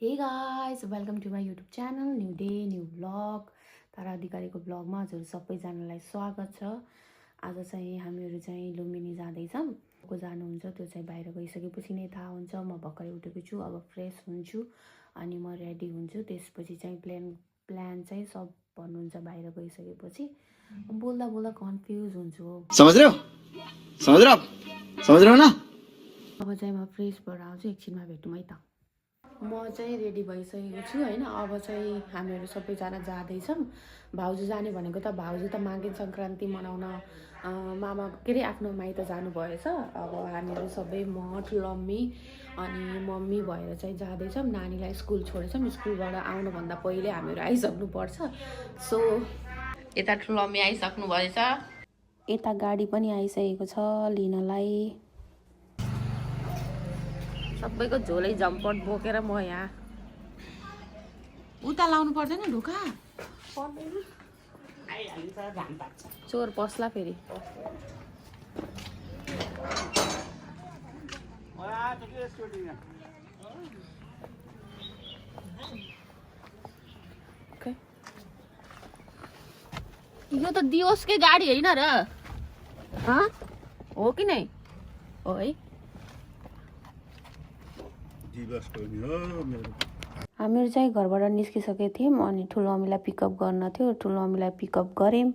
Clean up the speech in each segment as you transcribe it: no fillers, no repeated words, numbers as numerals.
हे guys welcome to my YouTube channel new day new vlog Tara अधिकारीको ब्लगमा हजुर सबैजनालाई स्वागत छ। आज चाहिँ हामीहरू चाहिँ लुम्बिनी जाँदैछौँ। को जानुहुन्छ त्यो चाहिँ बाहिर गइसकेपछि नै थाहा हुन्छ। म भर्खरै उठेको छु, अब फ्रेस हुन्छु अनि म रेडी हुन्छु। त्यसपछि चाहिँ प्लान चाहिँ सब भन्नुहुन्छ बाहिर गइसकेपछि। बोल्दा बोल्दा कन्फ्युज हुन्छु। समझ रहे हो ना? अब चाहिँ म फ्रेस भएर आउँछु, एकछिनमा भेटौँ है त। म चाहिँ रेडी भइसकेको छु होइन। अब चाहिँ हामीहरू सबैजना जाँदैछौँ। भाउजू जाने भनेको त भाउजू त माघे सङ्क्रान्ति मनाउन मामा के अरे आफ्नो माइत जानुभएछ। अब हामीहरू सबै म ठुलम्मी अनि मम्मी भएर चाहिँ जाँदैछौँ। नानीलाई स्कुल छोडेछौँ, स्कुलबाट आउनुभन्दा पहिले हामीहरू आइसक्नुपर्छ। सो यता ठुलम्मी आइसक्नु भएछ, यता गाडी पनि आइसकेको छ लिनलाई। सबैको झोलै जम्पट बोकेर म यहाँ उता लाउनु पर्दैन ढुका, चोर पस्ला फेरि। यो त दियोसकै गाडी होइन र? हो कि नै हो है? हामीहरू चाहिँ घरबाट निस्किसकेको थियौँ अनि ठुलो मम्मीलाई पिकअप गर्न थियो। ठुलो मम्मीलाई पिकअप गऱ्यौँ।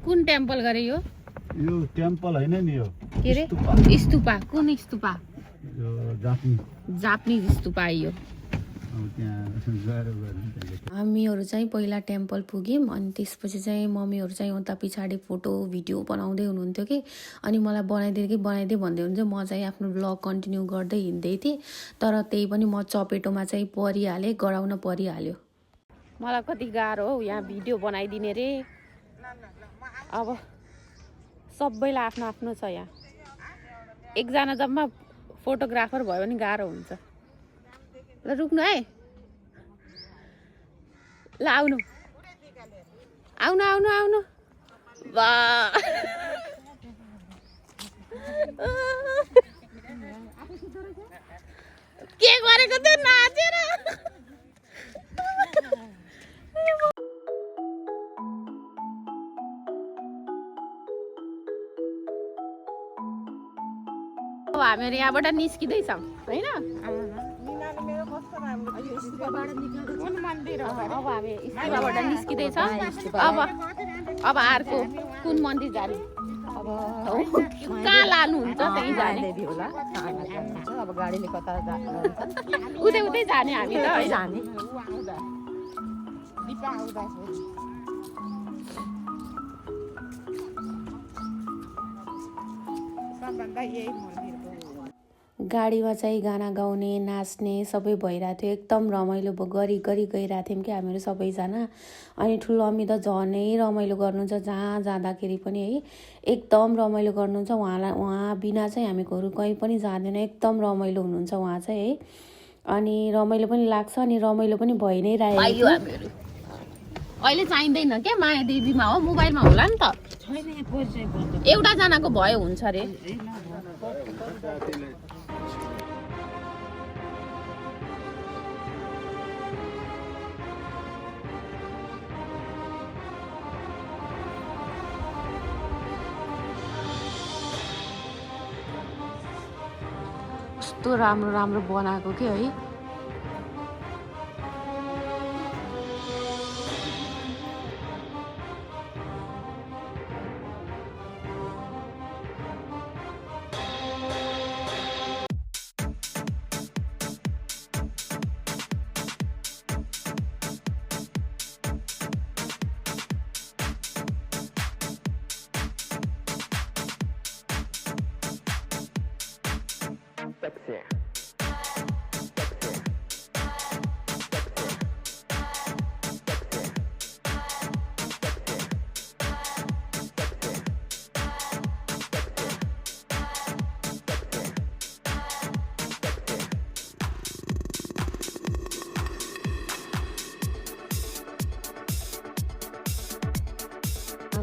कुन टेम्पल गरे यो टेम्पल हैन नि यो के रे स्तूपा? कुन स्तूपा? यो जापानिज स्तूपा यो। हामीहरू चाहिँ पहिला टेम्पल पुग्यौँ अनि त्यसपछि चाहिँ मम्मीहरू चाहिँ उता पछाडि फोटो भिडियो बनाउँदै हुनुहुन्थ्यो कि अनि मलाई बनाइदिए भन्दै हुन्थ्यो। म चाहिँ आफ्नो ब्लग कन्टिन्यू गर्दै हिँड्दै थिएँ, तर त्यही पनि म चपेटोमा चाहिँ परिहालेँ, गराउन परिहाल्यो। मलाई कति गाह्रो हौ यहाँ भिडियो बनाइदिने रे। अब सबैलाई आफ्नो आफ्नो छ यहाँ। एकजना जम्मा फोटोग्राफर भयो भने गाह्रो हुन्छ। ल रुक्नु है, ल आउनु आउनु आउनु आउनु। वाह के गरेको त्यो नाचेर? अब हामीहरू यहाँबाट निस्किँदैछौँ होइन। अब हामी स्कुलबाट निस्किँदैछौँ। अब अर्को कुन मन्दिर जाने? अब कहाँ लानुहुन्छ त्यहीँ जाने होला। अब गाडीले कता उतै जाने हामी त है जाने। गाडीमा चाहिँ गाना गाउने नाच्ने सबै भइरहेको थियो। एकदम रमाइलो गरी गइरहेको थियौँ कि हामीहरू सबैजना। अनि ठुलो मम्मी त झनै रमाइलो गर्नुहुन्छ, जहाँ जाँदाखेरि पनि है एकदम रमाइलो गर्नुहुन्छ। उहाँ बिना चाहिँ हामीहरू कहीँ पनि जाँदैन, एकदम रमाइलो हुनुहुन्छ उहाँ चाहिँ है। अनि रमाइलो पनि लाग्छ अनि रमाइलो पनि भइ नै रहेको। अहिले चाहिँदैन क्या, माया देवीमा हो, मोबाइलमा होला नि त। एउटा जनाको भयो हुन्छ अरे। कस्तो राम्रो राम्रो बनाएको के है।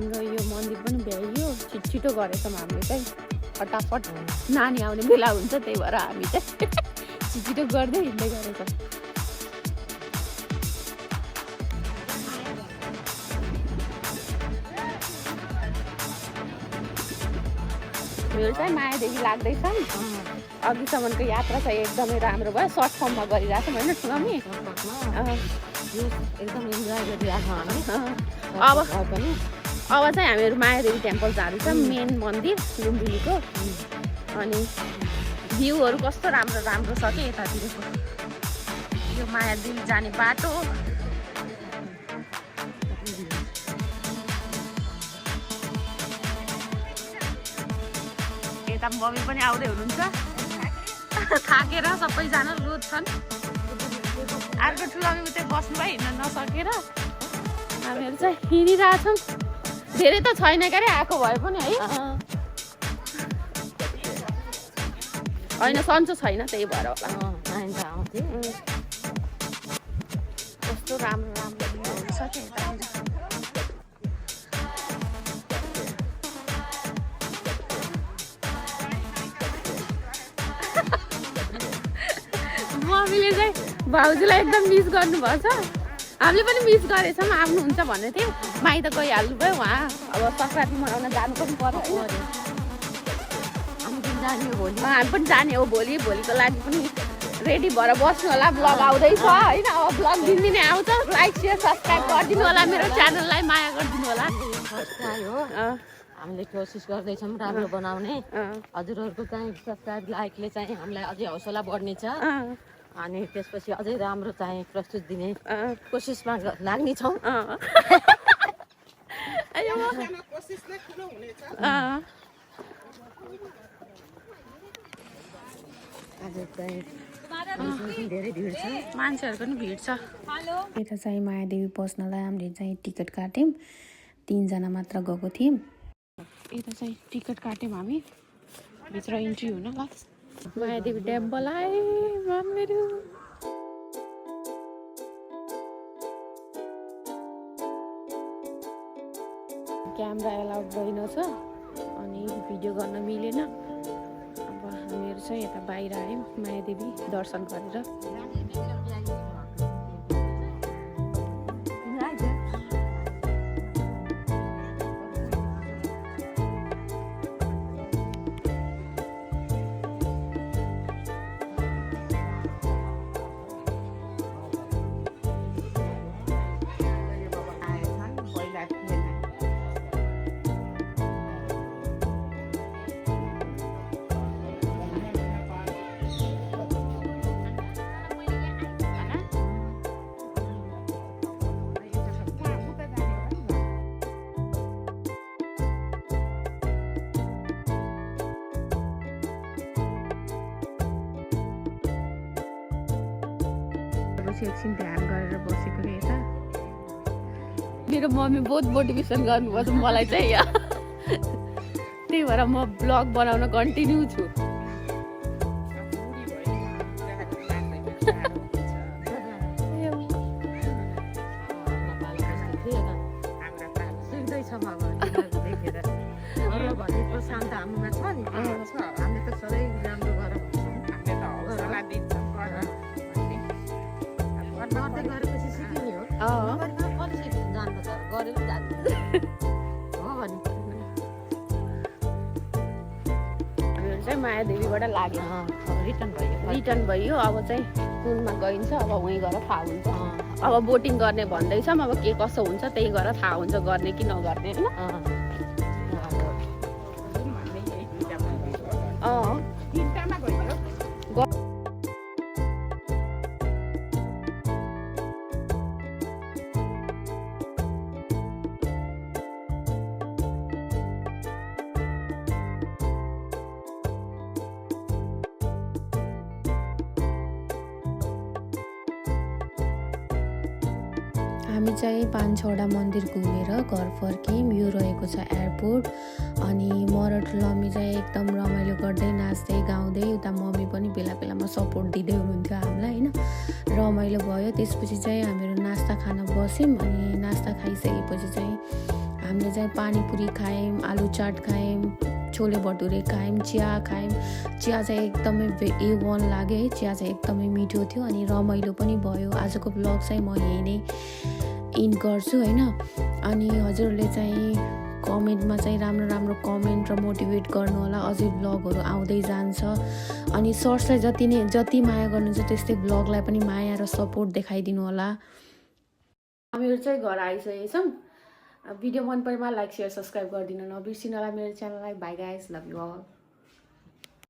हाम्रो यो मन्दिर पनि भ्याइयो छिटो गरेछौँ हामीले चाहिँ फटाफट नानी आउने बेला हुन्छ त्यही भएर हामी चाहिँ छिटो गर्दै हिँड्दै गरेछौँ मेरो चाहिँ मायादेवी लाग्दैछ अघिसम्मको यात्रा चाहिँ एकदमै राम्रो भयो सर्ट फर्ममा गरिरहेछौँ होइन सुनामी एकदम इन्जोय गरिरहेको हामी अब चाहिँ हामीहरू मायादेवी टेम्पल जाँदैछौँ मेन मन्दिर लुम्बिनीको अनि भ्यूहरू कस्तो राम्रो राम्रो छ कि यतातिरको यो मायादेवी जाने बाटो यता मम्मी पनि आउँदै हुनुहुन्छ थाकेर सबैजना रोज छन् अर्को ठुलामी उतै बस्नु भयो हिँड्न नसकेर हामीहरू चाहिँ हिँडिरहेछौँ धेरै त छैन के अरे आएको भए पनि है होइन सन्चो छैन त्यही भएर होला कस्तो राम्रो राम्रो भ्यूहरू छ क्या यतातिर मम्मीले चाहिँ भाउजूलाई एकदम मिस गर्नुभएको छ हामीले पनि मिस गरेछौँ आउनुहुन्छ भन्ने थियो माइत गइहाल्नु भयो उहाँ अब सङ्क्रान्ति मनाउन जानु पनि पर्यो हामी पनि जाने हो भोलिको लागि पनि रेडी भएर बस्नु होला ब्लग आउँदैछ होइन अब ब्लग दिनदिनै आउँछ लाइक सेयर सब्सक्राइब गरिदिनु होला मेरो च्यानललाई माया गरिदिनु होला हामीले कोसिस गर्दैछौँ राम्रो बनाउने हजुरहरूको चाहिँ सब्सक्राइब लाइकले चाहिँ हामीलाई अझै हौसला बढ्नेछ अनि त्यसपछि अझै राम्रो चाहिँ प्रस्तुत दिने कोसिसमा लाग्नेछौँ आज चाहिँ धेरै भिड छ मान्छेहरू पनि भिड छ यता चाहिँ मायादेवी पस्नलाई हामीले चाहिँ टिकट काट्यौँ 3 जना मात्र गएको थियौँ यता चाहिँ टिकट काट्यौँ हामी भित्र इन्ट्री हुन ल मायादेवी टेम्पल आए मम्मीहरू क्यामेरा एलाउड रहेनछ अनि भिडियो गर्न मिलेन अब हामीहरू चाहिँ यता बाहिर आयौँ मायादेवी दर्शन गरेर एकछिन ध्यान गरेर बसेको रे यता मेरो मम्मी बहुत मोटिभेसन गर्नुभएको छ मलाई चाहिँ त्यही भएर म ब्लग बनाउन कन्टिन्यू छु मायादेवीबाट लाग्यो रिटर्न भयो अब चाहिँ पुलमा गइन्छ अब वहीँ गएर थाहा हुन्छ अब बोटिङ गर्ने भन्दैछौँ अब के कसो हुन्छ त्यही गरेर थाहा हुन्छ गर्ने कि नगर्ने होइन हामी चाहिँ 5-6वटा मन्दिर घुमेर घर फर्क्यौँ यो रहेको छ एयरपोर्ट अनि मरठ लम्मी चाहिँ एकदम रमाइलो गर्दै नाच्दै गाउँदै उता मम्मी पनि बेला बेलामा सपोर्ट दिँदै हुनुहुन्थ्यो हामीलाई होइन रमाइलो भयो त्यसपछि चाहिँ हामीहरू नास्ता खान बस्यौँ अनि नास्ता खाइसकेपछि चाहिँ हामीले चाहिँ पानीपुरी खायौँ, आलु चाट खायौँ, छोले भटुरे खायौँ, चिया खायौँ। चिया चाहिँ एकदमै A1 लाग्यो है, चिया चाहिँ एकदमै मिठो थियो अनि रमाइलो पनि भयो। आजको ब्लग चाहिँ म यही नै इन्ड गर्छु होइन। अनि हजुरहरूले चाहिँ कमेन्टमा चाहिँ राम्रो कमेन्ट र मोटिभेट गर्नु होला, अझै ब्लगहरू आउँदै जान्छ। अनि सर्ट्सलाई जति माया गर्नुहुन्छ त्यस्तै ब्लगलाई पनि माया र सपोर्ट देखाइदिनु होला। हामीहरू चाहिँ घर आइसकेको छौँ। भिडियो मन परेमा लाइक, सेयर, सब्सक्राइब गरिदिनु नबिर्सिनु होला मेरो च्यानललाई। Bye guys, love you all.